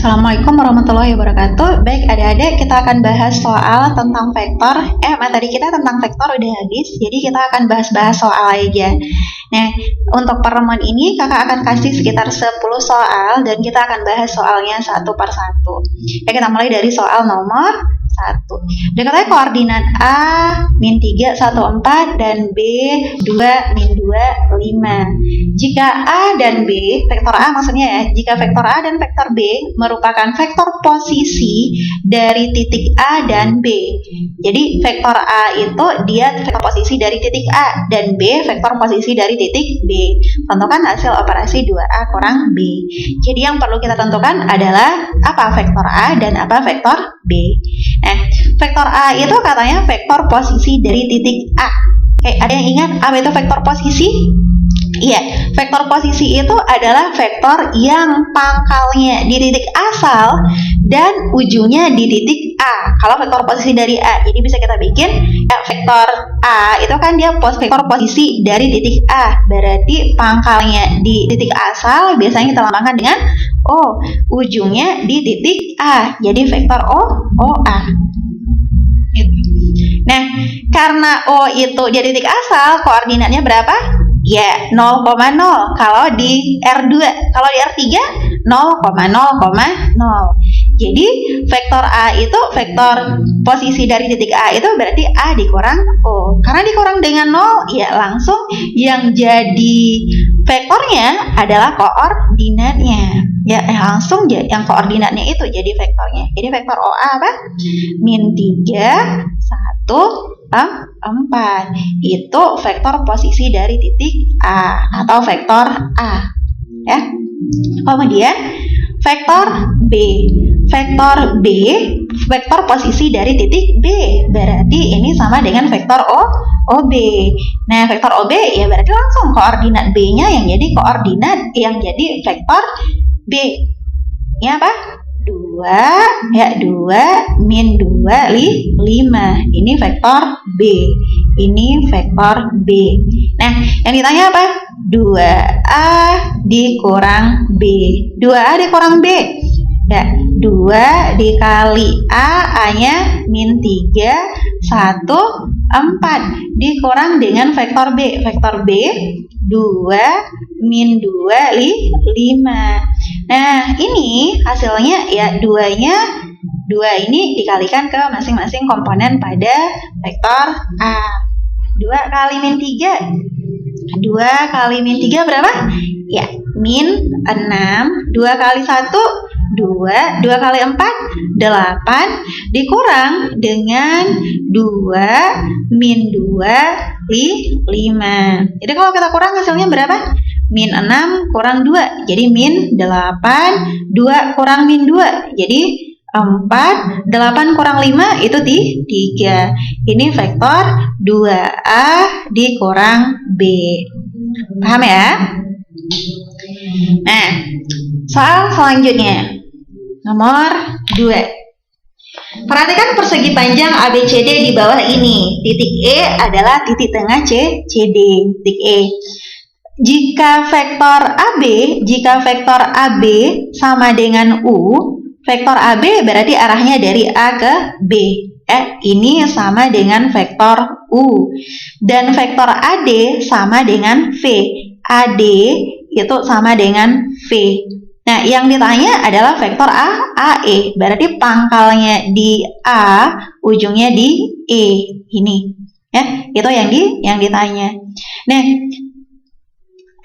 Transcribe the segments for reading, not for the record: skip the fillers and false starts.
Assalamualaikum warahmatullahi wabarakatuh. Baik adik-adik, kita akan bahas soal tentang vektor. Materi kita tentang vektor udah habis, jadi kita akan bahas-bahas soal aja. Nah, untuk pertemuan ini kakak akan kasih sekitar 10 soal dan kita akan bahas soalnya satu per satu. Ya, kita mulai dari soal nomor 1. Diketahui koordinat A min 3, 1, 4 dan B 2, min 2, 5. Jika A dan B, vektor A maksudnya ya, jika vektor A dan vektor B merupakan vektor posisi dari titik A dan B. Jadi vektor A itu dia vektor posisi dari titik A dan B vektor posisi dari titik B. Tentukan hasil operasi 2A kurang B. Jadi yang perlu kita tentukan adalah apa vektor A dan apa vektor B. Nah, vektor A itu katanya vektor posisi dari titik A. Ada yang ingat apa itu vektor posisi? Iya, vektor posisi itu adalah vektor yang pangkalnya di titik asal dan ujungnya di titik A. Kalau vektor posisi dari A, jadi bisa kita bikin vektor A itu kan dia vektor posisi dari titik A. Berarti pangkalnya di titik asal biasanya kita lambangkan dengan O, ujungnya di titik A. Jadi vektor OA. Nah, karena O itu di titik asal, koordinatnya berapa? Ya, 0,0 kalau di R2. Kalau di R3, 0,0,0. Jadi, vektor A itu vektor posisi dari titik A itu berarti A dikurang O. Karena dikurang dengan 0, ya langsung yang jadi vektornya adalah koordinatnya. Ya, langsung yang koordinatnya itu jadi vektornya. Jadi vektor OA apa? Min 3, 1, 4. Itu vektor posisi dari titik A atau vektor A. Ya. Kemudian vektor B. Vektor B, vektor posisi dari titik B. Berarti ini sama dengan vektor OB. Nah, vektor OB ya berarti langsung koordinat B-nya yang jadi koordinat yang jadi vektor B. Ya apa? 2, ya 2, min 2, 5. Ini vektor B. Ini vektor B. Nah, yang ditanya apa? 2A dikurang B. 2A dikurang B. Ya, 2 dikali A, A-nya min 3, 1, 4. Dikurang dengan vektor B. Vektor B, 2, min 2, 5. Nah, ini hasilnya ya 2 ini dikalikan ke masing-masing komponen pada vektor A. 2 kali min 3. 2 kali min 3 berapa? Ya, min 6. 2 kali 1, 2. 2 kali 4, 8. Dikurang dengan 2, min 2, 5. Jadi kalau kita kurang hasilnya berapa? Min 6 kurang 2, jadi min 8, 2 kurang min 2, jadi 4, 8 kurang 5 itu 3. Ini vektor 2A dikurang B. Paham ya? Nah, soal selanjutnya nomor 2. Perhatikan persegi panjang ABCD di bawah ini. Titik E adalah titik tengah CD. Titik E. Jika vektor AB sama dengan U, vektor AB berarti arahnya dari A ke B. Ini sama dengan vektor U. Dan vektor AD sama dengan V. AD itu sama dengan V. Nah, yang ditanya adalah vektor AE. Berarti pangkalnya di A, ujungnya di E. Ini. Ya, itu yang ditanya. Nah,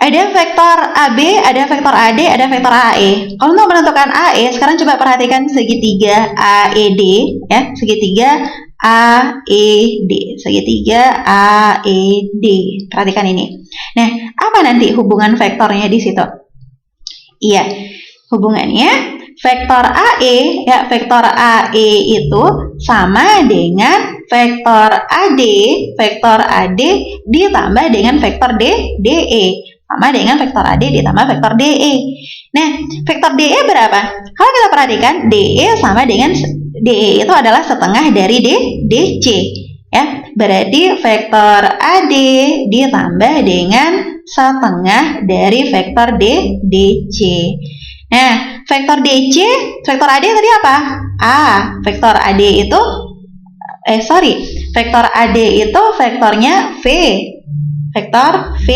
ada vektor AB, ada vektor AD, ada vektor AE. Kalau untuk menentukan AE, sekarang coba perhatikan segitiga AED, ya, segitiga AED, segitiga AED. Perhatikan ini. Nah, apa nanti hubungan vektornya di situ? Iya, hubungannya vektor AE, ya, vektor AE itu sama dengan vektor AD ditambah dengan vektor DE. Sama dengan vektor AD ditambah vektor DE. Nah, vektor DE berapa? Kalau kita perhatikan, DE sama dengan DE itu adalah setengah dari DC. Ya, berarti vektor AD ditambah dengan setengah dari vektor DC. Nah, vektor DC, vektor AD tadi apa? A. Vektor AD itu vektor AD itu vektornya V. Vektor V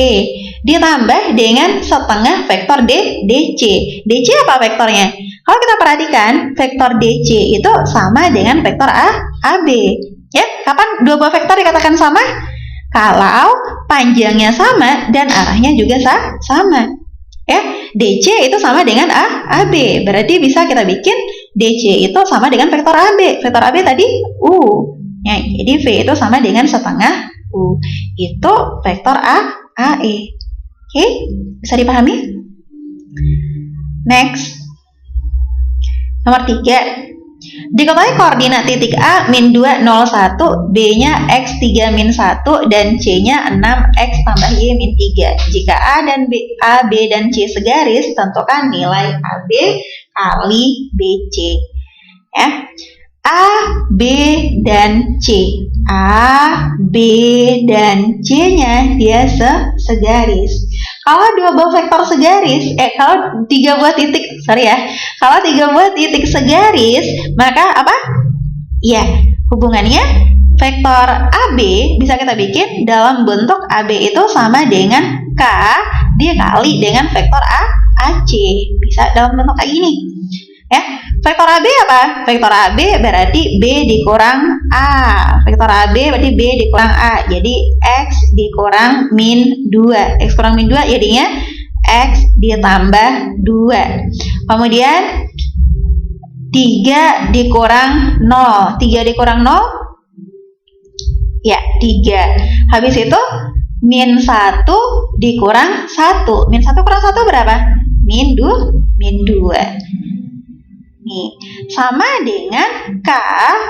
ditambah dengan setengah vektor DC. DC apa vektornya? Kalau kita perhatikan, vektor DC itu sama dengan vektor AB. Ya, kapan dua buah vektor dikatakan sama? Kalau panjangnya sama dan arahnya juga sama. Ya, DC itu sama dengan AB. Berarti bisa kita bikin DC itu sama dengan vektor AB. Vektor AB tadi U. Ya, jadi V itu sama dengan setengah U. Itu vektor AE. Oke, bisa dipahami? Next. Nomor 3. Diketahui koordinat titik A min 2, 0, 1, B-nya X3 min 1, dan C-nya 6X tambah Y min 3. Jika A, B, dan C segaris, tentukan nilai AB kali BC. Ya. A, B, dan C. A, B, dan C-nya dia segaris. Kalau dua buah vektor segaris, kalau tiga buah titik, kalau tiga buah titik segaris, maka apa? Ya, hubungannya vektor AB bisa kita bikin dalam bentuk AB itu sama dengan K dikali dengan vektor AC. Bisa dalam bentuk kayak gini. Ya, vektor AB apa? Vektor AB berarti B dikurang A. Vektor AB berarti B dikurang A. Jadi X dikurang min 2. X kurang min 2 jadinya X ditambah 2. Kemudian 3 dikurang 0. 3 dikurang 0? Ya, 3. Habis itu min 1 dikurang 1. Min 1 kurang 1 berapa? Min 2. Nih, sama dengan K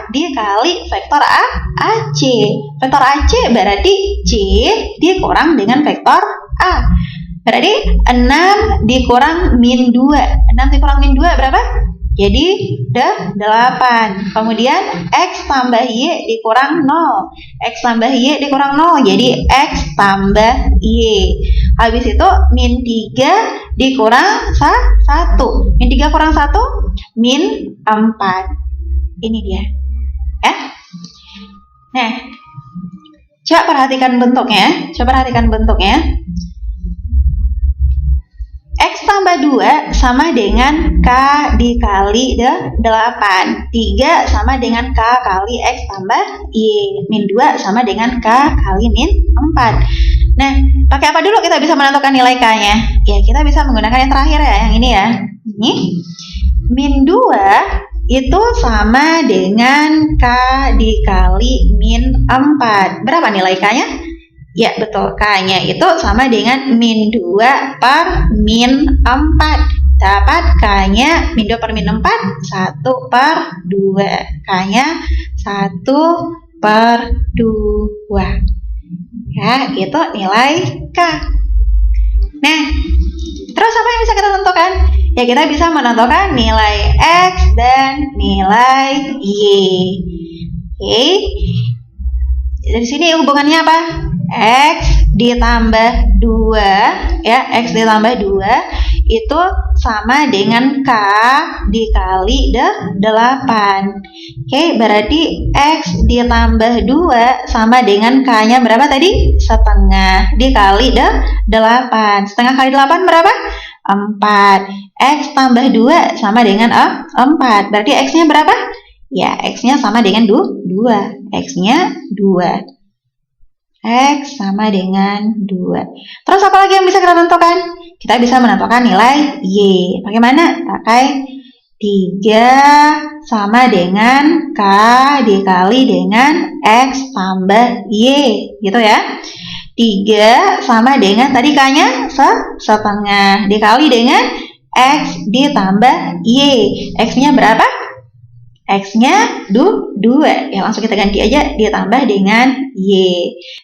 dikali vektor AC. Vektor AC berarti C dikurang dengan vektor A. Berarti 6 dikurang min 2. 6 dikurang min 2 berapa? Jadi 8. Kemudian X tambah Y dikurang 0. X tambah Y dikurang 0. Jadi X tambah Y. Habis itu min 3 dikurang 1. Min 3 kurang 1? Min 4. Ini dia. Ya. Nah, coba perhatikan bentuknya. X tambah 2 sama dengan K dikali 8. 3 sama dengan K kali X tambah Y. Min 2 sama dengan K kali min 4. Nah, pakai apa dulu kita bisa menentukan nilai K-nya? Ya, kita bisa menggunakan yang terakhir ya, yang ini ya. Ini. Min 2 itu sama dengan K dikali min 4. Berapa nilai K-nya? Ya, betul. K-nya itu sama dengan min 2 per min 4. Dapat K-nya min 2 per min 4, 1 per 2. K-nya 1 per 2. Ya, itu nilai K. Nah, terus apa yang bisa kita tentukan? Ya, kita bisa menentukan nilai X dan nilai Y. Oke. Dari sini hubungannya apa? X ditambah 2, ya, X ditambah 2 itu sama dengan K dikali 8. Oke, berarti X ditambah 2 sama dengan K-nya berapa tadi? Setengah dikali 8. Setengah kali 8 berapa? 4. X tambah 2 sama dengan 4. Berarti X-nya berapa? Ya, X-nya sama dengan 2. X-nya 2. X sama dengan 2. Terus apa lagi yang bisa kita tentukan? Kita bisa menentukan nilai Y. Bagaimana? Pakai 3 sama dengan K dikali dengan X tambah Y. Gitu ya. 3 sama dengan tadi K-nya setengah dikali dengan X ditambah Y. X-nya berapa? X-nya 2. Ya, langsung kita ganti aja, ditambah dengan Y.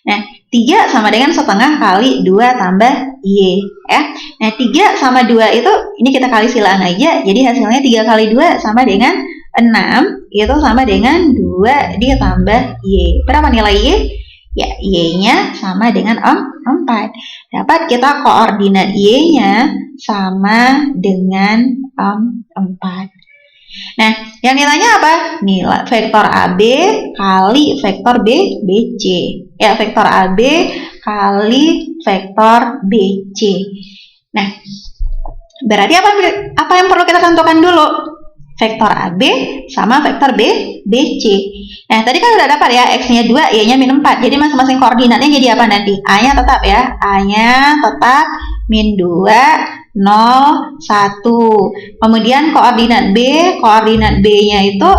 Nah, 3 sama dengan setengah kali 2 tambah Y. Ya. Nah, 3 sama 2 itu, ini kita kali silang aja. Jadi hasilnya 3 kali 2 sama dengan 6. Itu sama dengan 2 ditambah Y. Berapa nilai Y? Ya, Y-nya sama dengan 4. Dapat kita koordinat Y-nya sama dengan 4. Nah, yang ditanya apa? Nilai vektor AB kali vektor BC. Ya, vektor AB kali vektor BC. Nah, berarti apa yang perlu kita tentukan dulu? Vektor AB sama vektor BC. Nah, tadi kan udah dapat ya, X-nya 2, Y-nya min 4. Jadi masing-masing koordinatnya jadi apa nanti? A-nya tetap ya. A-nya tetap min 2, 0, 1. Kemudian koordinat B-nya itu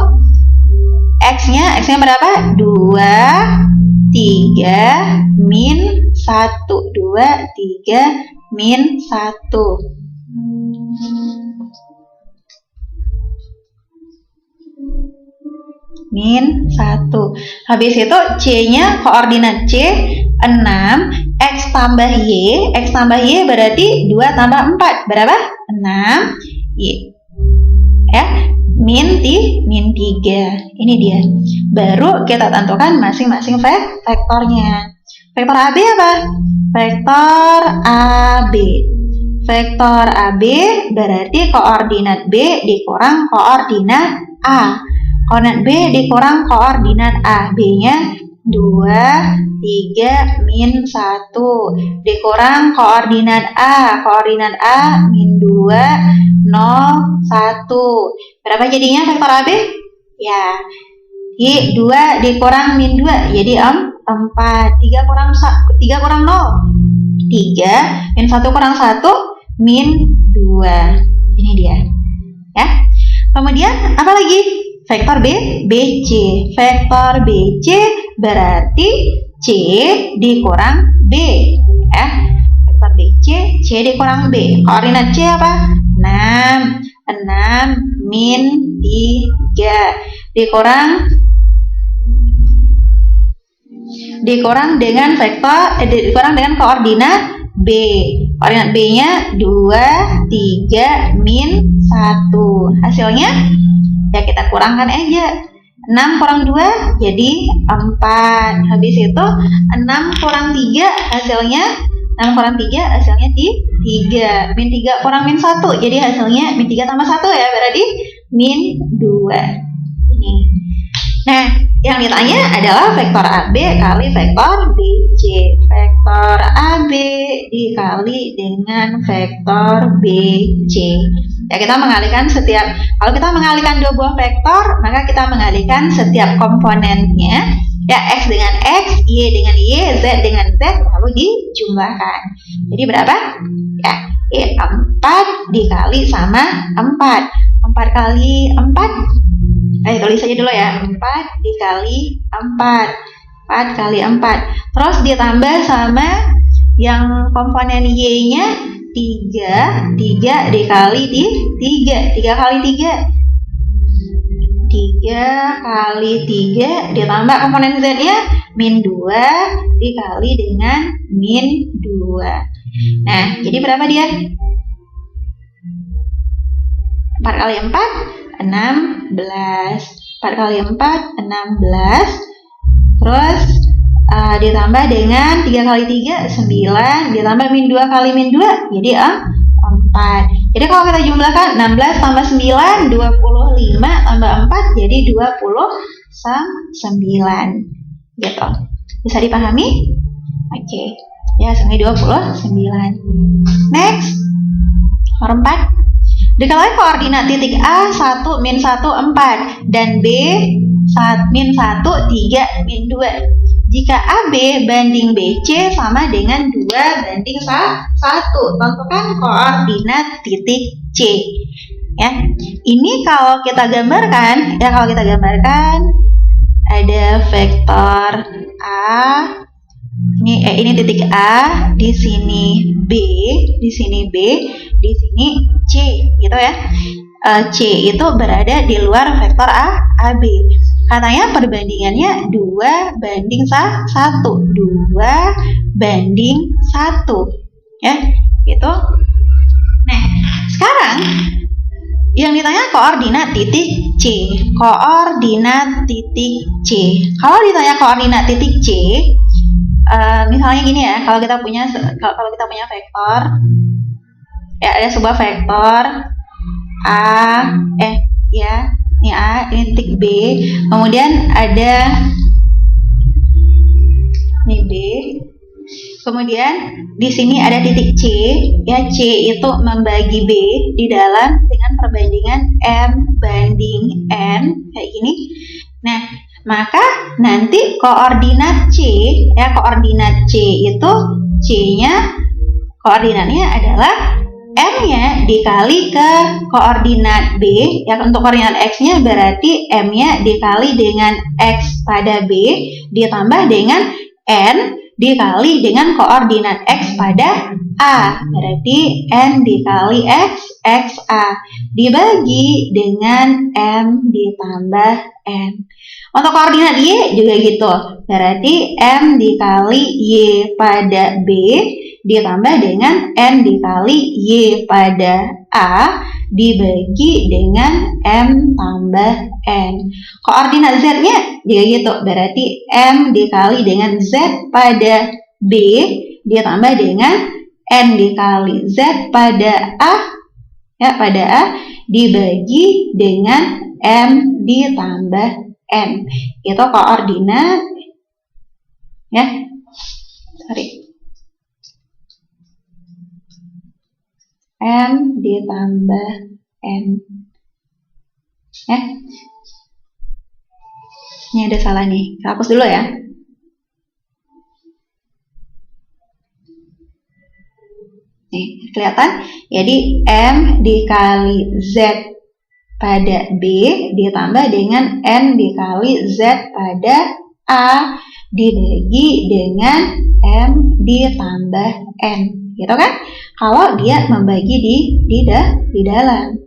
X-nya berapa? 2, 3, min 1. 2, 3, min 1. Min 1. Habis itu C-nya koordinat C 6, X tambah Y berarti 2 tambah 4 berapa? 6 Y. Ya, min 3. Ini dia. Baru kita tentukan masing-masing vektornya. Vektor AB apa? Vektor AB. Vektor AB berarti koordinat B dikurang koordinat A. Koordinat B dikurang koordinat A. B-nya 2, 3, min 1. Dikurang koordinat A. Koordinat A min 2, 0, 1. Berapa jadinya vektor AB? Ya, 2 dikurang min 2 jadi 4. 3 kurang 0. 3, min 1 kurang 1, min 2. Ini dia. Ya. Kemudian apa lagi? Vektor BC. Vektor BC berarti C dikurang B. Ya. Vektor BC, C dikurang B. Koordinat C apa? 6, min 3. Dikurang dengan koordinat B. Koordinat B-nya 2, 3, min 1. Hasilnya ya kita kurangkan aja. 6 kurang 2 jadi 4. Habis itu 6 kurang 3 hasilnya 3. Min 3 kurang min 1 jadi hasilnya min 3 tambah 1 ya, berarti min 2. Ini. Nah, yang ditanya adalah vektor AB kali vektor BC. Vektor AB dikali dengan vektor BC. Ya, kita mengalihkan kalau kita mengalihkan dua buah vektor, maka kita mengalihkan setiap komponennya, ya, X dengan X, Y dengan Y, Z dengan Z, lalu dijumlahkan. Jadi berapa? Ya, 4 dikali sama 4. 4 kali 4, ayo tulis saja dulu ya, 4 dikali 4. 4 kali 4. Terus ditambah sama yang komponen Y-nya 3 dikali 3. 3 kali 3. 3 kali 3 ditambah komponen Z-nya min 2 dikali dengan min 2. Nah, jadi berapa dia? 4 kali 4, 16. 4 kali 4, 16. Terus ditambah dengan 3 kali 3, 9. Ditambah min 2 kali min 2, jadi 4. Jadi kalau kita jumlahkan 16 tambah 9, 25 tambah 4, jadi 29. Gitu. Bisa dipahami? Oke. Ya, hasilnya 29. Next. Nomor 4. Diketahui koordinat titik A 1, min 1, 4 dan B min 1, 3, min 2. Jika AB banding BC sama dengan 2 banding 1, tentukan koordinat titik C. Ya, ini kalau kita gambarkan, ada vektor A. Ini titik A, di sini B, di sini C, gitu ya. C itu berada di luar vektor AB. Katanya perbandingannya 2 banding 1. 2 banding 1. Ya, gitu. Nah, sekarang yang ditanya koordinat titik C. Koordinat titik C. Kalau ditanya koordinat titik C, misalnya gini ya, kalau kita punya vektor, ya ada sebuah vektor A, ini A, ini titik B, kemudian ada ini B, kemudian di sini ada titik C, ya C itu membagi B di dalam dengan perbandingan M banding N kayak gini. Nah, maka nanti koordinat C, ya koordinat C itu C-nya koordinatnya adalah M-nya dikali ke koordinat B, ya untuk koordinat X-nya berarti M-nya dikali dengan X pada B ditambah dengan N dikali dengan koordinat X pada A, berarti N dikali X, XA dibagi dengan M ditambah N. Untuk koordinat Y juga gitu, berarti M dikali Y pada B ditambah dengan N dikali Y pada A dibagi dengan M tambah N. Koordinat Z-nya juga gitu, berarti M dikali dengan Z pada B ditambah dengan N dikali Z pada A, ya pada A dibagi dengan M ditambah N. Itu koordinat, ya M ditambah N, ya. Ini ada salah nih, kita hapus dulu ya. Nih, kelihatan? Jadi M dikali Z pada B ditambah dengan N dikali Z pada A dibagi dengan M ditambah N, gitu kan? Kalau dia membagi di dalam.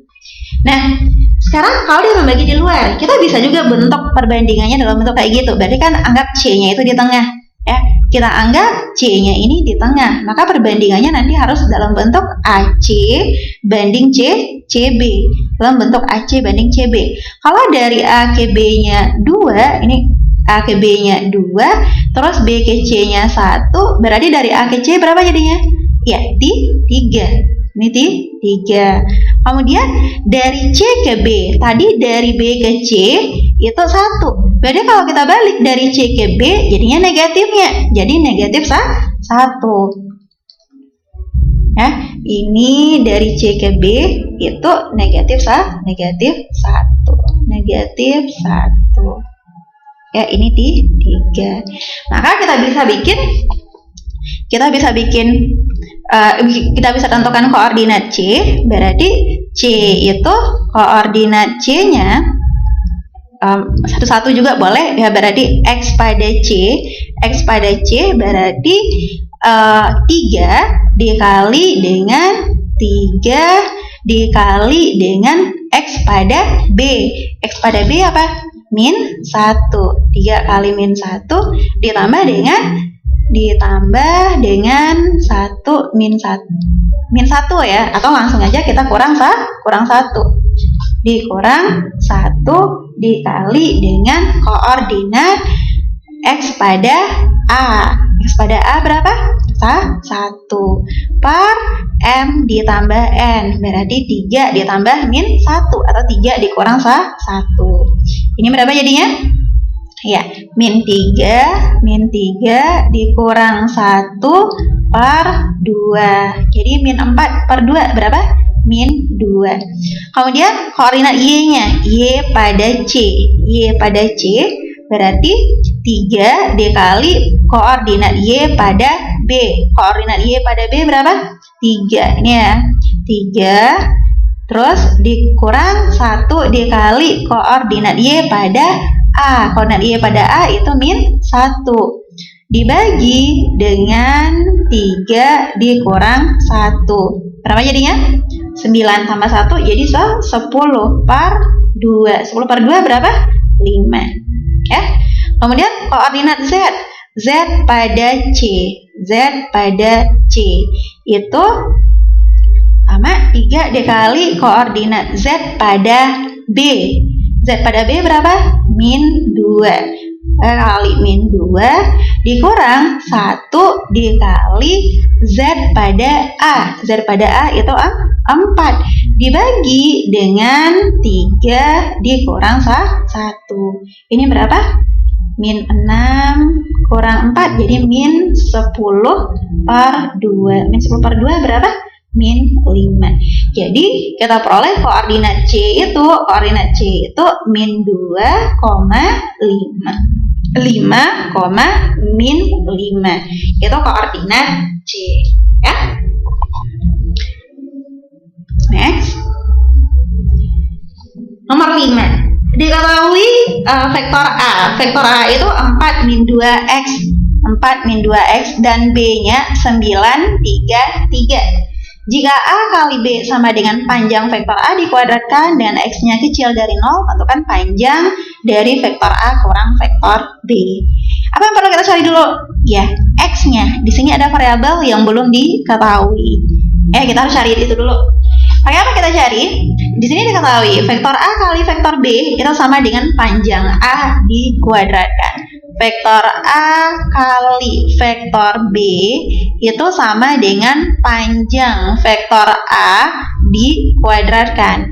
Nah, sekarang kalau dia membagi di luar, kita bisa juga bentuk perbandingannya dalam bentuk kayak gitu. Berarti kan anggap C-nya itu di tengah, ya. Kita anggap C-nya ini di tengah, maka perbandingannya nanti harus dalam bentuk AC banding CB, dalam bentuk AC banding CB. Kalau dari A ke B-nya 2, ini A ke B-nya 2, terus B ke C-nya 1, berarti dari A ke C berapa jadinya? Ya, 3. Ini 3. Kemudian dari C ke B, tadi dari B ke C itu 1. Berarti kalau kita balik dari C ke B, jadinya negatifnya. Jadi negatif 1. Ya, ini dari C ke B itu negatif 1. Negatif 1. Ya, ini 3. Maka kita bisa tentukan koordinat C, berarti C itu koordinat C-nya satu-satu juga boleh, ya berarti X pada C berarti 3 dikali dengan 3 dikali dengan X pada B. X pada B apa? Min 1. 3 kali min 1 ditambah dengan 1 min 1 ya, atau langsung aja kita kurang 1 dikurang 1 dikali dengan koordinat X pada A. X pada A berapa? 1 per M ditambah N, berarti 3 ditambah min 1 atau 3 dikurang 1. Ini berapa jadinya? Ya, min 3 dikurang 1 per 2. Jadi min 4 per 2 berapa? Min 2. Kemudian koordinat Y-nya, Y pada C berarti 3 dikali koordinat Y pada B. Koordinat Y pada B berapa? 3. Ini ya, 3 terus dikurang 1 dikali koordinat Y pada A. Koordinat Y pada A itu min 1 dibagi dengan 3 dikurang 1. Berapa jadinya? 9 tambah 1 jadi 10 per 2. 10 per 2 berapa? 5. Ya. Kemudian koordinat Z pada C itu sama 3 dikali koordinat Z pada B. Z pada B berapa? Min 2. kali min 2 dikurang 1 dikali Z pada A. Z pada A itu 4 dibagi dengan 3 dikurang 1. Ini berapa? Min 6 kurang 4, jadi min 10/2. Min 10/2 berapa? Min 5. Jadi kita peroleh koordinat C itu min 2,5. 5, min 5. Itu koordinat C, ya. Next. Nomor 5. Diketahui vektor A. Vektor A itu 4 min 2x. 4 min 2x dan B-nya 9, 3, 3. Jika A kali B sama dengan panjang vektor A dikuadratkan dan X-nya kecil dari 0, tentukan panjang dari vektor A kurang vektor B. Apa yang perlu kita cari dulu? Ya, X-nya. Di sini ada variabel yang belum diketahui. Kita harus cari itu dulu. Pakai apa kita cari? Di sini diketahui vektor A kali vektor B itu sama dengan panjang A dikuadratkan. Vektor A kali vektor B itu sama dengan panjang vektor A dikuadratkan.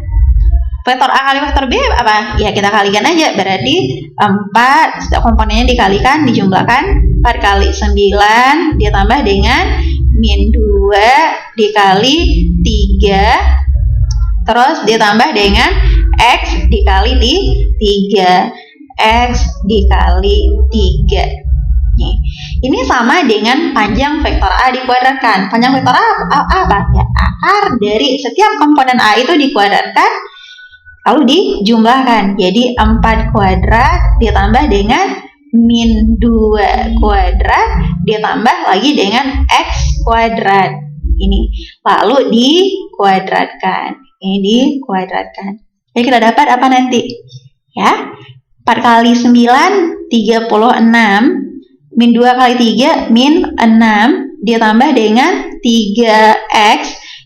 Vektor A kali vektor B apa? Ya kita kalikan aja, berarti 4 setiap komponennya dikalikan, dijumlahkan 4 kali 9 ditambah dengan min 2 dikali 3 terus ditambah dengan X dikali 3. X dikali 3. Nih, ini sama dengan panjang vektor A dikuadratkan. Panjang vektor A apa? Ya, akar dari setiap komponen A itu dikuadratkan lalu dijumlahkan. Jadi 4 kuadrat ditambah dengan min 2 kuadrat ditambah lagi dengan X kuadrat. Ini lalu dikuadratkan. Ini dikuadratkan. Jadi kita dapat apa nanti? Ya, 4 kali 9, 36. Min 2 kali 3, min 6. Ditambah dengan 3X.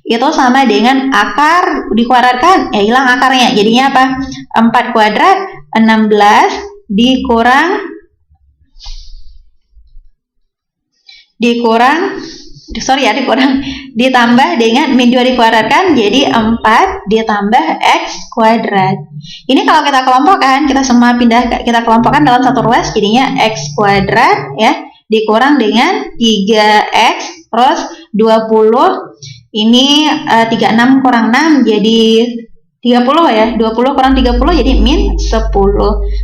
Itu sama dengan akar dikuadratkan. Hilang akarnya. Jadinya apa? 4 kuadrat, 16. Dikurang ditambah dengan min 2 dikuadratkan, jadi 4 ditambah X kuadrat. Ini kalau kita kelompokkan, kita kelompokkan dalam satu ruas, jadinya X kuadrat ya, dikurang dengan 3X terus 20. Ini 36 kurang 6 jadi 30 ya, 20 kurang 30 jadi min 10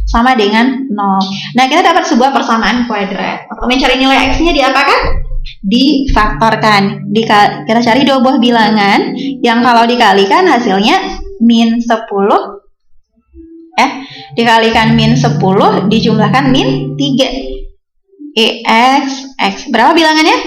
sama dengan 0. Nah, kita dapat sebuah persamaan kuadrat. Untuk mencari nilai X-nya diapakan? Difaktorkan. Kita cari dua buah bilangan yang kalau dikalikan hasilnya min 10 dikalikan min 10 dijumlahkan min 3. X berapa bilangannya?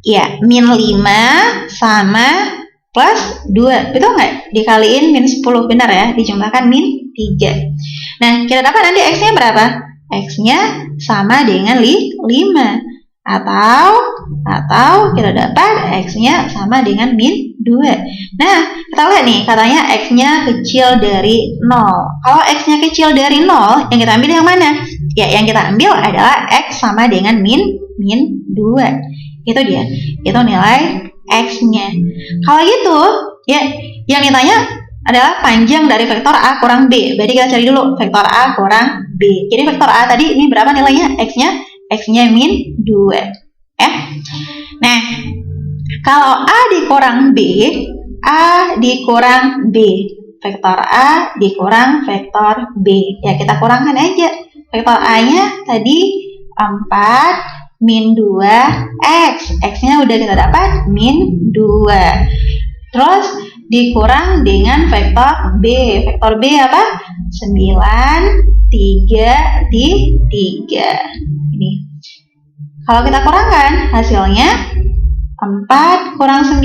Ya, min 5 sama plus 2, betul nggak? Dikaliin min 10, benar ya, dijumlahkan min 3. Nah, kita dapat nanti X-nya berapa? X-nya sama dengan 5. Atau kita dapat X-nya sama dengan min 2. Nah, kita lihat nih, katanya X-nya kecil dari 0. Kalau X-nya kecil dari 0, yang kita ambil yang mana? Ya, yang kita ambil adalah X sama dengan min 2. Itu dia, itu nilai X-nya. Kalau gitu, ya, yang ditanya adalah panjang dari vektor A kurang B. Berarti kita cari dulu vektor A kurang B. Jadi vektor A tadi ini berapa nilainya? X-nya min 2. Nah, kalau A dikurang B, vektor A dikurang vektor B. Ya, kita kurangkan aja. Vektor A-nya tadi 4 min 2X. X-nya udah kita dapat min 2. Terus dikurang dengan vektor B. Vektor B apa? 9, 3, 3. Ini. Kalau kita kurangkan, hasilnya 4 kurang 9.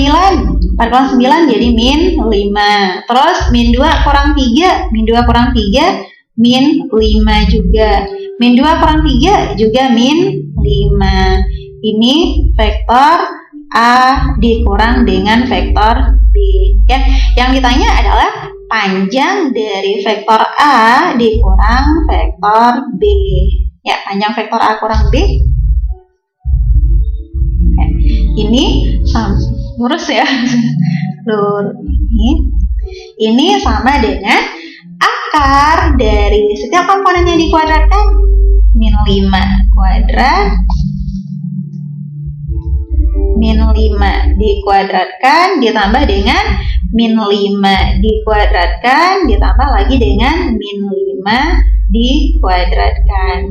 4 kurang 9 jadi min 5. Terus min 2 kurang 3. Min 2 kurang 3, min 5 juga. Min 2 kurang 3 juga min 5. Ini vektor A dikurang dengan vektor B. Ya, yang ditanya adalah panjang dari vektor A dikurang vektor B. Ya, panjang vektor A kurang B. Ya, ini lurus ya. Ini sama dengan akar dari setiap komponen yang dikuadratkan min 5 kuadrat min 5 dikuadratkan ditambah dengan min 5 dikuadratkan ditambah lagi dengan min 5 dikuadratkan.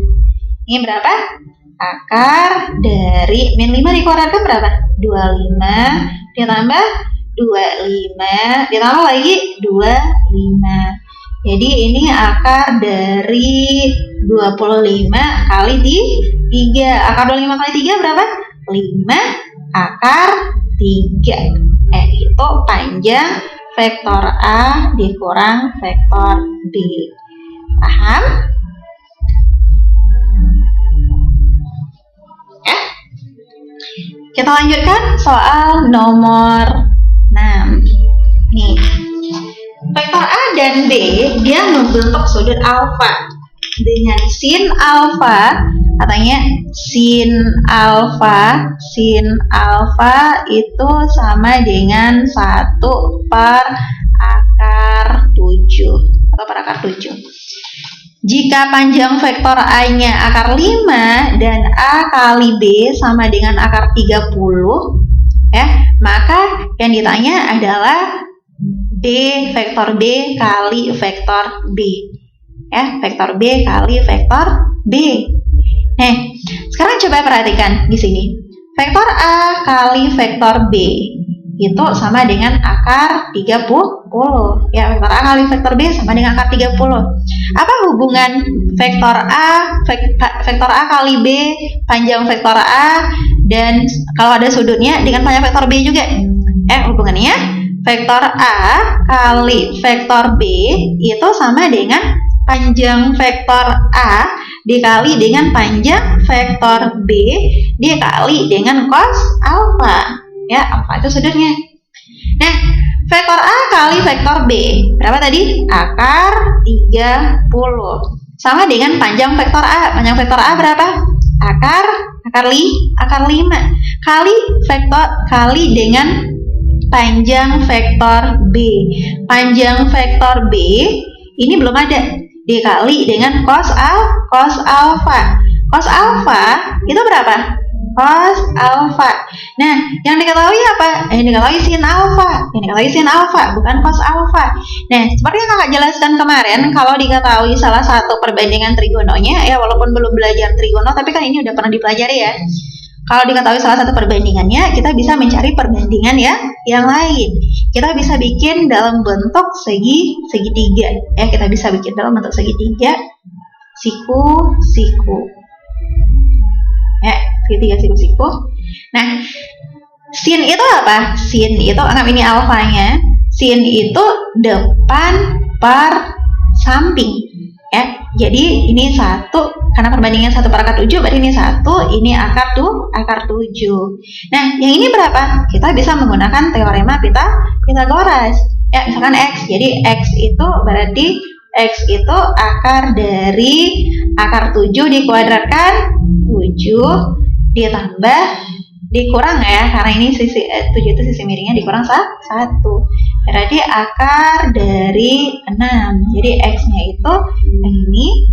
Ini berapa? Akar dari min 5 dikuadratkan berapa? 25 ditambah 25 ditambah lagi 25. Jadi ini akar dari 25 kali 3. Akar 25 kali 3 berapa? 5 akar 3. Itu panjang vektor A dikurang vektor B. Paham? Ya? Kita lanjutkan soal nomor 6. Nih. Vektor A dan B dia membentuk sudut alfa dengan sin alfa, katanya sin alfa itu sama dengan 1 per akar 7 atau per akar 7. Jika panjang vektor A-nya akar 5 dan A kali B sama dengan akar 30, ya, maka yang ditanya adalah B vektor B kali vektor B. Ya, vektor B kali vektor B. Nah, sekarang coba perhatikan di sini. Vektor A kali vektor B itu sama dengan akar 30. Ya, vektor A kali vektor B sama dengan akar 30. Apa hubungan vektor A kali B, panjang vektor A, dan kalau ada sudutnya dengan panjang vektor B juga? Hubungannya vektor A kali vektor B itu sama dengan panjang vektor A dikali dengan panjang vektor B dikali dengan cos alfa. Ya, alfa itu sudutnya. Nah, vektor A kali vektor B berapa tadi? Akar 30. Sama dengan panjang vektor A. Panjang vektor A berapa? Akar 5 kali dengan panjang vektor B. Panjang vektor B ini belum ada, dikali dengan cos alfa. Cos alfa itu berapa? Cos alfa. Nah, yang diketahui apa? Yang diketahui sin alfa, bukan cos alfa. Nah, seperti yang kakak jelaskan kemarin, kalau diketahui salah satu perbandingan trigononya, ya walaupun belum belajar trigono, tapi kan ini udah pernah dipelajari ya. Kalau diketahui salah satu perbandingannya, kita bisa mencari perbandingan ya yang lain. Kita bisa bikin dalam bentuk segitiga. Ya, kita bisa bikin dalam bentuk segitiga, siku. Ya, segitiga siku. Nah, sin itu apa? Sin itu, anggap ini alfanya. Sin itu depan per samping. Ya, jadi ini 1, karena perbandingan 1 per akar 7, berarti ini 1, ini akar 7. Nah, yang ini berapa? Kita bisa menggunakan teorema Pythagoras. Ya, misalkan X. Jadi X itu berarti X itu akar dari akar 7 dikuadratkan 7 ditambah dikurang ya, karena ini sisi 7 itu sisi miringnya dikurang 1. Berarti akar dari 6. Jadi X-nya itu ini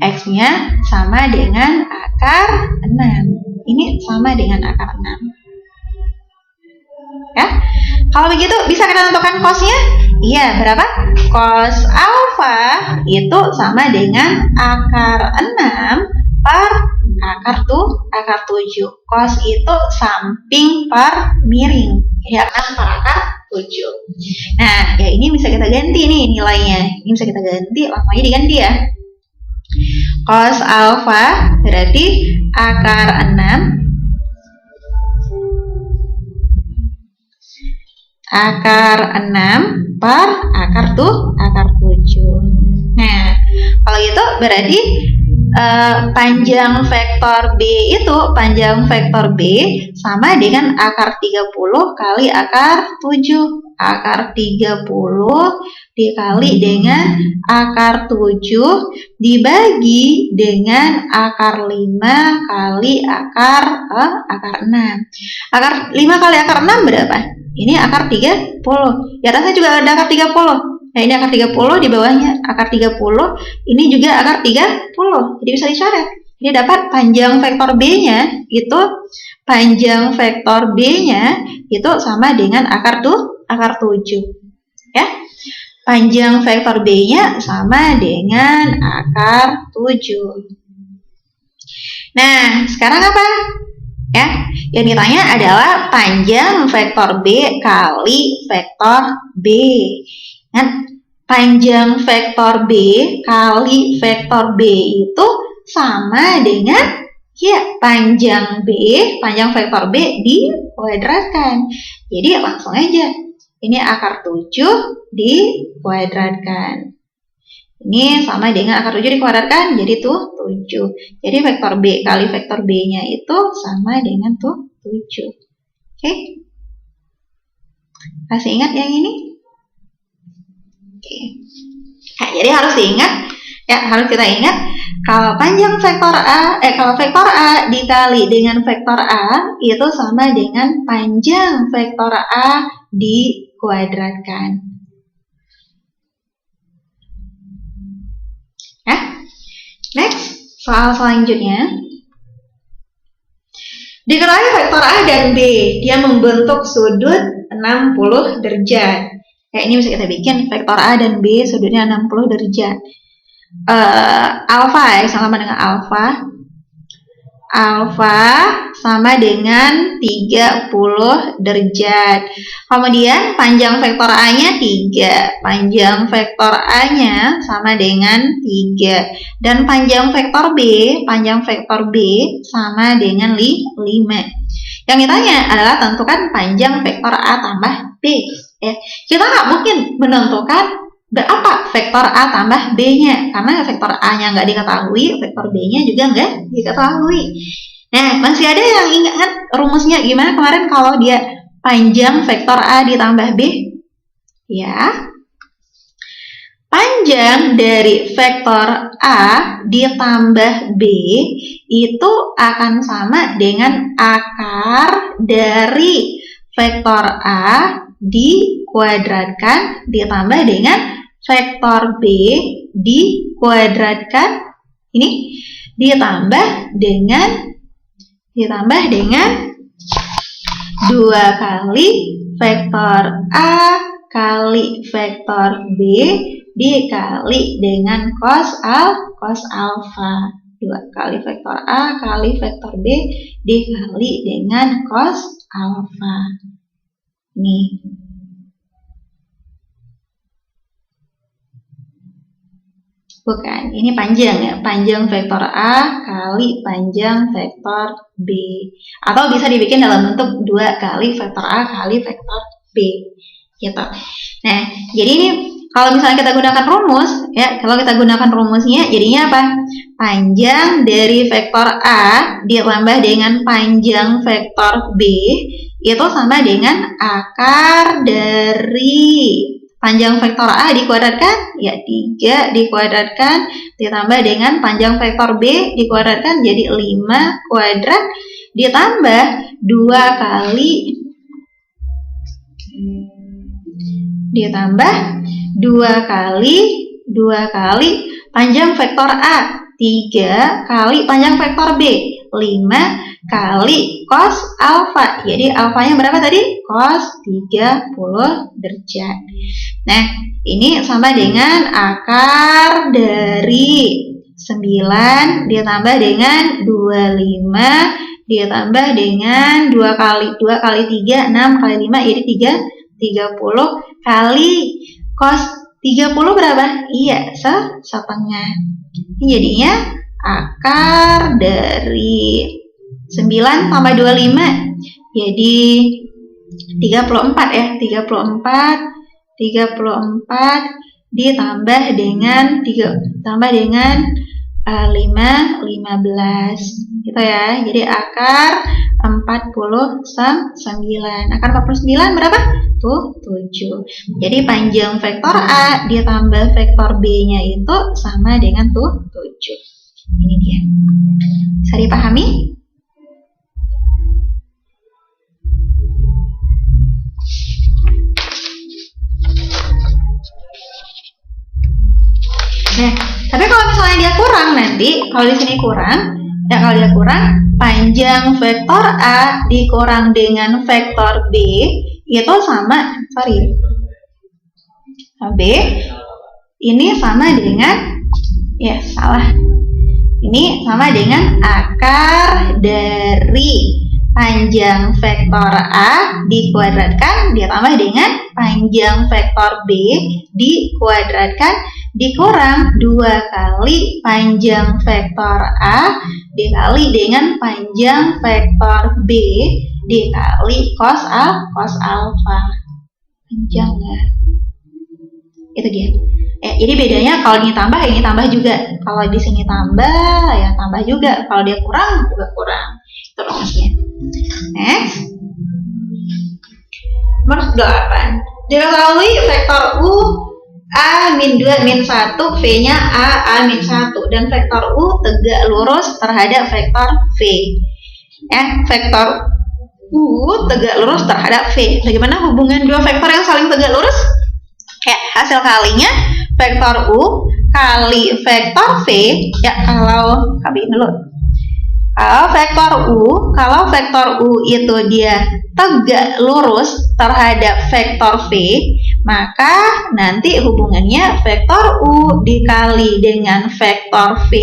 X-nya sama dengan akar 6. Ini sama dengan akar 6. Ya. Kalau begitu bisa kita tentukan cos-nya? Iya, berapa? Cos alfa itu sama dengan akar 6 per akar 7. Cos itu samping per miring. Jadi akar 6 per akar 7. Nah, ya ini bisa kita ganti nih nilainya. Ini bisa kita ganti, langsung aja diganti ya. Cos alfa berarti akar 6 per akar 7. Nah, kalau gitu berarti panjang vektor B itu, panjang vektor B sama dengan akar 30 kali akar 7. Akar 30 dikali dengan akar 7 dibagi dengan akar 5 kali akar 6. Akar 5 kali akar 6 berapa? Ini akar 30. Di atasnya juga ada akar 30. Nah, ini akar 30, di bawahnya akar 30, ini juga akar 30. Jadi bisa dicoret. Jadi dapat panjang vektor B-nya itu, panjang vektor B-nya itu sama dengan akar 7. Ya. Panjang vektor B-nya sama dengan akar 7. Nah, sekarang apa? Ya, yang ditanya adalah panjang vektor B kali vektor B. Kan? Panjang vektor B kali vektor B itu sama dengan panjang B, panjang vektor B dikuadratkan. Jadi langsung aja. Ini akar 7 dikuadratkan. Ini sama dengan akar 7 dikuadratkan, jadi 7. Jadi vektor B kali vektor B-nya itu sama dengan 7. Oke? Masih ingat yang ini? Oke. Nah, jadi harus diingat, harus kita ingat kalau panjang vektor A, kalau vektor A dikali dengan vektor A itu sama dengan panjang vektor A dikuadratkan. Next, soal selanjutnya. Diketahui vektor A dan B, dia membentuk sudut 60 derajat. Ini bisa kita bikin vektor A dan B sudutnya 60 derajat. Alfa sama dengan alfa. Alfa sama dengan 30 derajat. Kemudian panjang vektor A-nya 3. Panjang vektor A-nya sama dengan 3. Dan panjang vektor B sama dengan 5. Yang ditanya adalah tentukan panjang vektor A tambah B. Kita nggak mungkin menentukan berapa vektor A tambah B-nya, karena vektor A-nya nggak diketahui, vektor B-nya juga nggak diketahui. Nah, masih ada yang ingat rumusnya gimana kemarin kalau dia panjang vektor A ditambah B? Ya, panjang dari vektor A ditambah B itu akan sama dengan akar dari vektor A dikuadratkan ditambah dengan vektor B dikuadratkan, ini ditambah dengan 2 kali vektor A kali vektor B dikali dengan cos alfa. 2 kali vektor A kali vektor B dikali dengan cos alfa. Nih. Bukan, ini panjang ya. Panjang vektor A kali panjang vektor B. Atau bisa dibikin dalam bentuk 2 kali vektor A kali vektor B. Gitu. Nah, jadi ini kalau misalnya kita gunakan rumus, kalau kita gunakan rumusnya jadinya apa? Panjang dari vektor A ditambah dengan panjang vektor B itu sama dengan akar dari panjang vektor A dikuadratkan, 3 dikuadratkan ditambah dengan panjang vektor B dikuadratkan jadi 5 kuadrat ditambah 2 kali panjang vektor A 3 kali panjang vektor B 5 kali cos alfa. Jadi alfanya berapa tadi? Cos 30 derajat. Nah, ini sama dengan akar dari 9 ditambah dengan 25 ditambah dengan 2 kali 3 6 kali 5 jadi 30 kali cos 30 berapa? Iya, setengah. Ini jadinya akar dari 9 tambah 25 jadi 34 ya. 34 ditambah dengan 5, 15 gitu ya. Jadi akar 49. Akar 49 berapa? Tuh 7. Jadi panjang vektor A ditambah vektor B-nya itu sama dengan tuh 7. Ini dia. Bisa dipahami? Nah, tapi kalau misalnya dia kurang nanti, kalau di sini kurang, ya kalau dia kurang, panjang vektor A dikurang dengan vektor B itu sama, B ini sama dengan, ya salah, ini sama dengan akar dari panjang vektor A dikuadratkan ditambah dengan panjang vektor B dikuadratkan dikurang 2 kali panjang vektor A dikali dengan panjang vektor B dikali cos alfa. Panjang ya. Itu dia. Jadi bedanya kalau ini tambah juga. Kalau di sini tambah, ya tambah juga. Kalau dia kurang, juga kurang. Itu rumusnya. Next. Nomor 8. Diketahui vektor U A-2, -1, V-nya A-1 dan vektor U tegak lurus terhadap vektor V. Vektor U tegak lurus terhadap V. Bagaimana hubungan dua vektor yang saling tegak lurus? Hasil kalinya vektor U kali vektor V, kalau vektor U itu dia tegak lurus terhadap vektor V, maka nanti hubungannya vektor U dikali dengan vektor V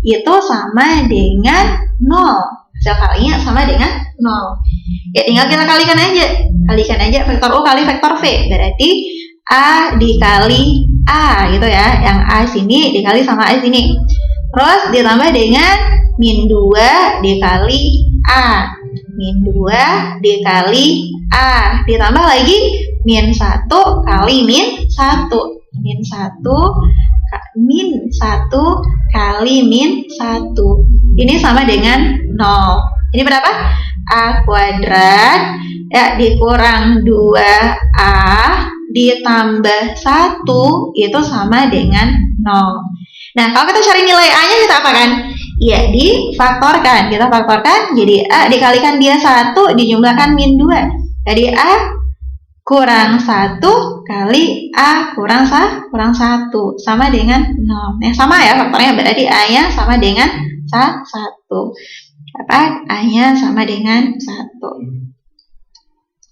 itu sama dengan 0. Hasil kalinya sama dengan 0. Tinggal kita kalikan aja vektor U kali vektor V. Berarti A dikali A gitu ya. Yang A sini dikali sama A sini. Terus ditambah dengan min 2 dikali A. Min 2 dikali A. Ditambah lagi min 1 kali min 1. Min 1 kali min 1. Ini sama dengan 0. Ini berapa? A kuadrat dikurang 2A ditambah 1 itu sama dengan 0. Nah, kalau kita cari nilai A-nya kita apakan? Ya, difaktorkan. Kita faktorkan jadi A dikalikan dia 1 dijumlahkan min 2. Jadi A kurang 1 kali A kurang 1 sama dengan 0. Sama ya faktornya, berarti A-nya sama dengan 1. Dapat A-nya sama dengan 1.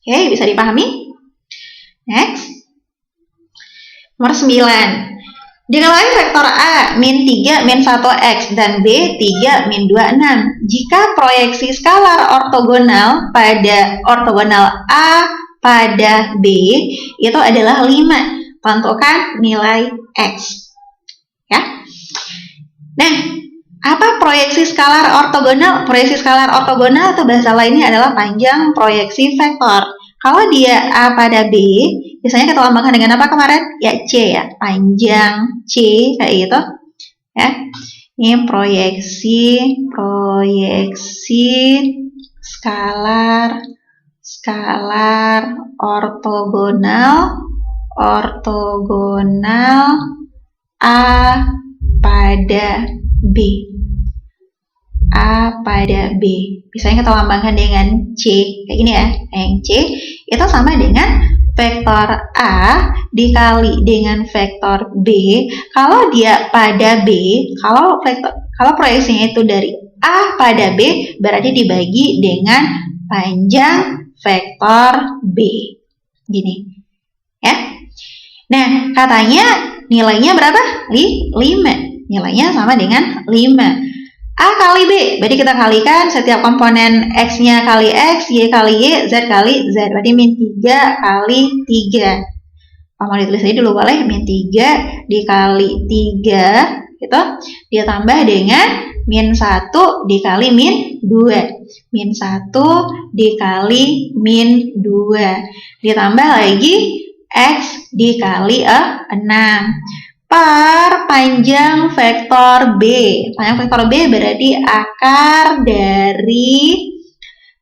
Oke, bisa dipahami? Next. Nomor 9. Diketahui vektor A min 3 min 1x dan B 3 min 2 6. Jika proyeksi skalar ortogonal pada ortogonal A pada B itu adalah 5. Tentukan nilai X. Ya. Nah, apa proyeksi skalar ortogonal? Proyeksi skalar ortogonal atau bahasa lainnya adalah panjang proyeksi vektor. Kalau dia A pada B, biasanya kita lambangkan dengan apa kemarin? Ya C ya, panjang C kayak gitu. Ya. Ini proyeksi skalar ortogonal A pada B. A pada B. Biasanya kita lambangkan dengan C kayak gini ya. Yang C itu sama dengan vektor A dikali dengan vektor B. Kalau dia pada B, kalau proyeksinya itu dari A pada B, berarti dibagi dengan panjang vektor B. Gini. Ya. Nah, katanya nilainya berapa? 5. Nilainya sama dengan 5. A kali B, berarti kita kalikan setiap komponen X-nya kali X, Y kali Y, Z kali Z. Berarti min 3 kali 3. Mau ditulis aja dulu boleh, min 3 dikali 3, gitu. Ditambah dengan min 1 dikali min 2. Min 1 dikali min 2. Ditambah lagi X dikali 6. per panjang vektor B. Panjang vektor B berarti akar dari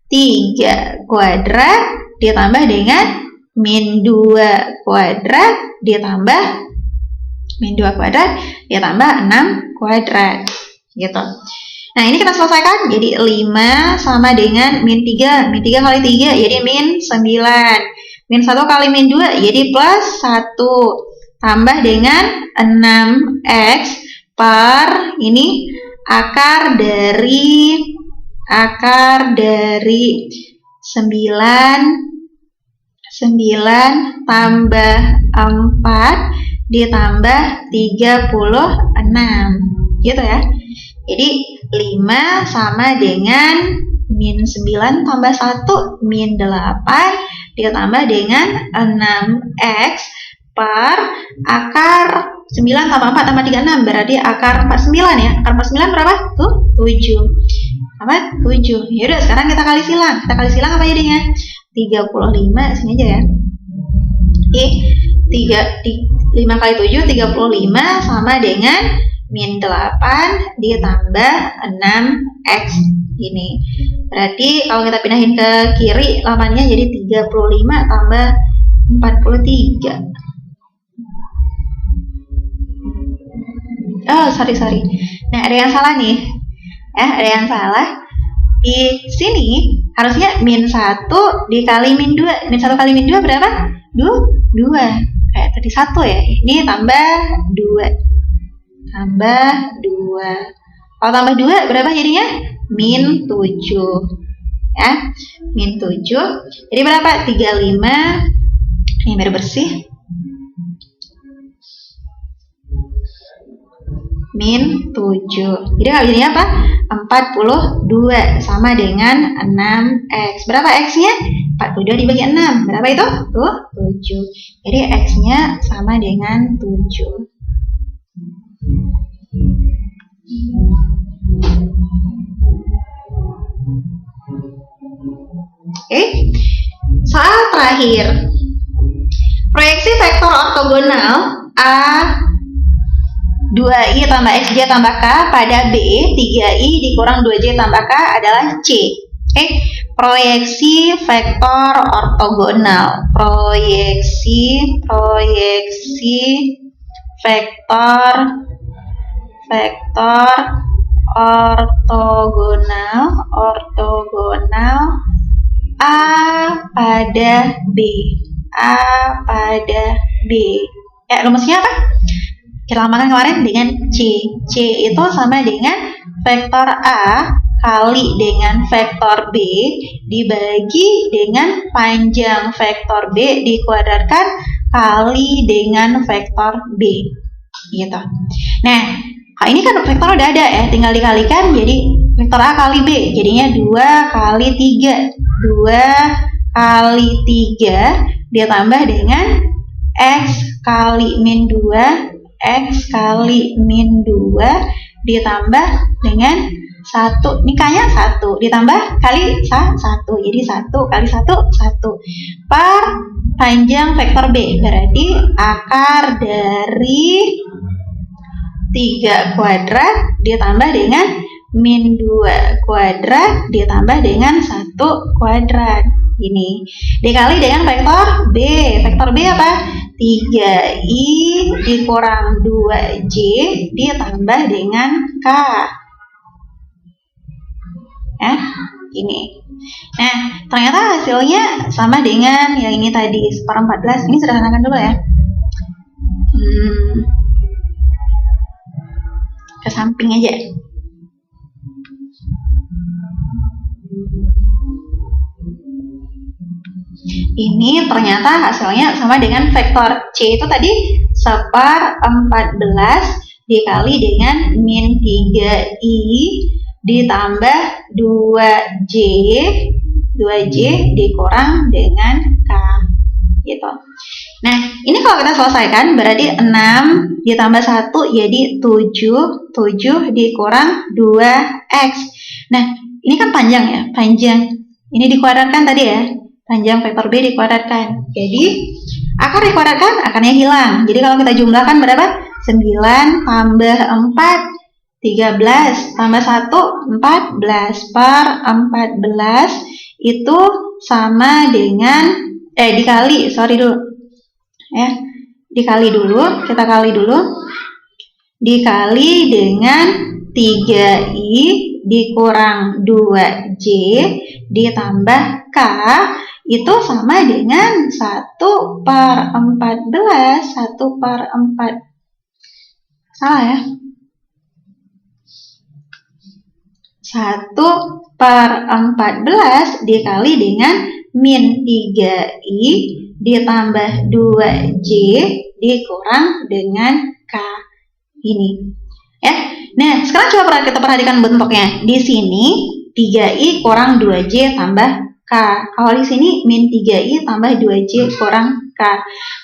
3 kuadrat ditambah dengan min 2 kuadrat ditambah min 2 kuadrat ditambah 6 kuadrat gitu. Nah, ini kita selesaikan. Jadi 5 sama dengan min 3. Min 3 kali 3 jadi min 9. Min 1 kali min 2 jadi plus 1. Tambah dengan 6x per ini akar dari 9 tambah 4 ditambah 36 gitu ya. Jadi 5 sama dengan min 9 tambah 1 min 8 ditambah dengan 6x per akar 9 tambah 4 tambah 36 berarti akar 49 ya. Akar 49 berapa? Tuh 7. Apa? 7. Yaudah sekarang kita kali silang. Kita kali silang apa jadinya? 35 sini aja ya. Oke, 5 kali 7 35 sama dengan min 8 ditambah 6x ini. Berarti kalau kita pindahin ke kiri 8-nya jadi 35 tambah 43. Oh, sorry. Nah, ada yang salah nih. Ada yang salah. Di sini harusnya min 1 dikali min 2. Min 1 kali min 2 berapa? 2. Kayak tadi 1 ya. Ini tambah 2. Tambah 2. Kalau tambah 2 berapa jadinya? Min 7. Ya, min 7. Jadi berapa? 35. Ini biar bersih. Min 7. Jadi jadinya apa? 42 sama dengan 6x. Berapa x-nya? 42 dibagi 6. Berapa itu? Tuh, 7. Jadi x-nya sama dengan 7. Oke. Soal terakhir. Proyeksi vektor ortogonal A 2i tambah xj tambah k pada B 3i dikurang 2j tambah k adalah C. Oke, proyeksi vektor ortogonal. Proyeksi vektor ortogonal A pada B. Ya, rumusnya apa? Kita lambangkan kemarin dengan C. C itu sama dengan vektor A kali dengan vektor B dibagi dengan panjang vektor B dikuadratkan kali dengan vektor B. Gitu. Nah, ini kan vektor udah ada ya, tinggal dikalikan jadi vektor A kali B. Jadinya 2 kali 3. 2 kali 3 ditambah dengan X kali min 2 X kali min 2 ditambah dengan 1. Ini K-nya 1 ditambah kali 1. Jadi 1 kali 1 per panjang vektor B. Berarti akar dari 3 kuadrat ditambah dengan min 2 kuadrat ditambah dengan 1 kuadrat. Ini dikali dengan vektor B. Vektor B apa? 3i dikurang 2j ditambah dengan k. Ini. Nah, ternyata hasilnya sama dengan yang ini tadi, seper 14. Ini sederhanakan dulu ya. Ke samping aja. Ini ternyata hasilnya sama dengan vektor C itu tadi seper 14 dikali dengan min 3i ditambah 2j dikurang dengan k gitu. Nah, ini kalau kita selesaikan berarti 6 ditambah 1 jadi 7 dikurang 2x. Nah, ini kan panjang ya, panjang. Ini dikuadratkan tadi ya. Panjang vektor B dikuadratkan. Jadi, akar dikuadratkan, akarnya hilang. Jadi, kalau kita jumlahkan berapa? 9 tambah 4, 13 tambah 1, 14 per 14 itu sama dengan dikali dengan 3i dikurang 2j ditambah k itu sama dengan 1 per 14. 1 per 4. Salah ya? 1 per 14 dikali dengan min 3i ditambah 2j dikurang dengan k ini. Ya. Nah, sekarang coba kita perhatikan bentuknya. Di sini 3i kurang 2j tambah k. Kalau di sini min 3i tambah 2j kurang k.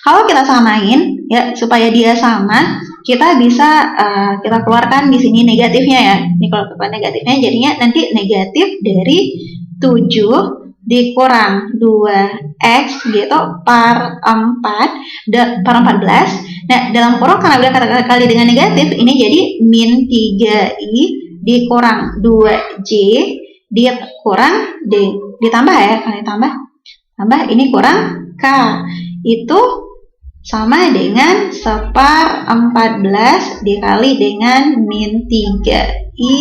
Kalau kita samain ya supaya dia sama, kita bisa kita keluarkan di sini negatifnya ya. Ini kalau keluar negatifnya jadinya nanti negatif dari 7 dikurang 2x gitu per 4 per 14. Nah, dalam kurung karena udah kali dengan negatif, ini jadi min 3i dikurang 2j dikurang ditambah ya, kali tambah ini kurang k. Itu sama dengan 1/14 dikali dengan min 3i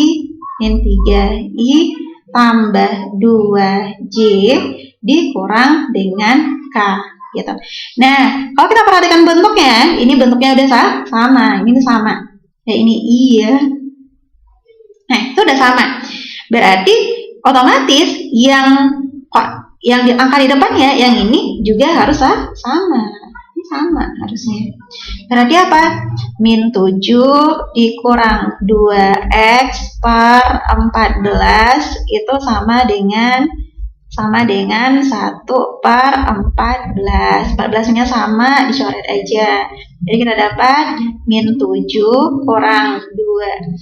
tambah 2j dikurang dengan k gitu. Nah, kalau kita perhatikan bentuknya, ini bentuknya udah sama, ini sama. Ya ini i ya. Nah, itu udah sama. Berarti otomatis yang di angka di depannya yang ini juga harus sama. Ini sama harusnya. Berarti apa? Min 7 dikurang 2x per 14 itu sama dengan 1 per 14. 14-nya sama, dicoret aja. Jadi kita dapat min 7 kurang 2x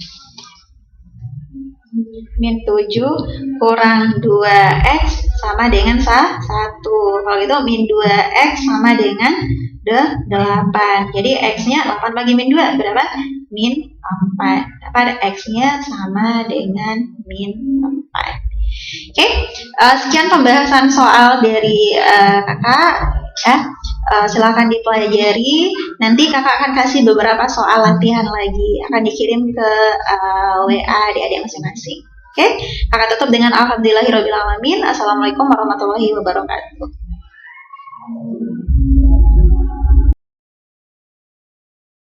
sama dengan 1. Kalau itu min 2x sama dengan 8. Jadi x-nya 8 bagi min 2 berapa? Min 4. Dapat x-nya sama dengan min 4. Oke, sekian pembahasan soal dari kakak ya. Silakan dipelajari. Nanti kakak akan kasih beberapa soal latihan lagi, akan dikirim ke WA adik-adik masing-masing. Oke, kakak tutup dengan alhamdulillahirobbilalamin. Assalamualaikum warahmatullahi wabarakatuh.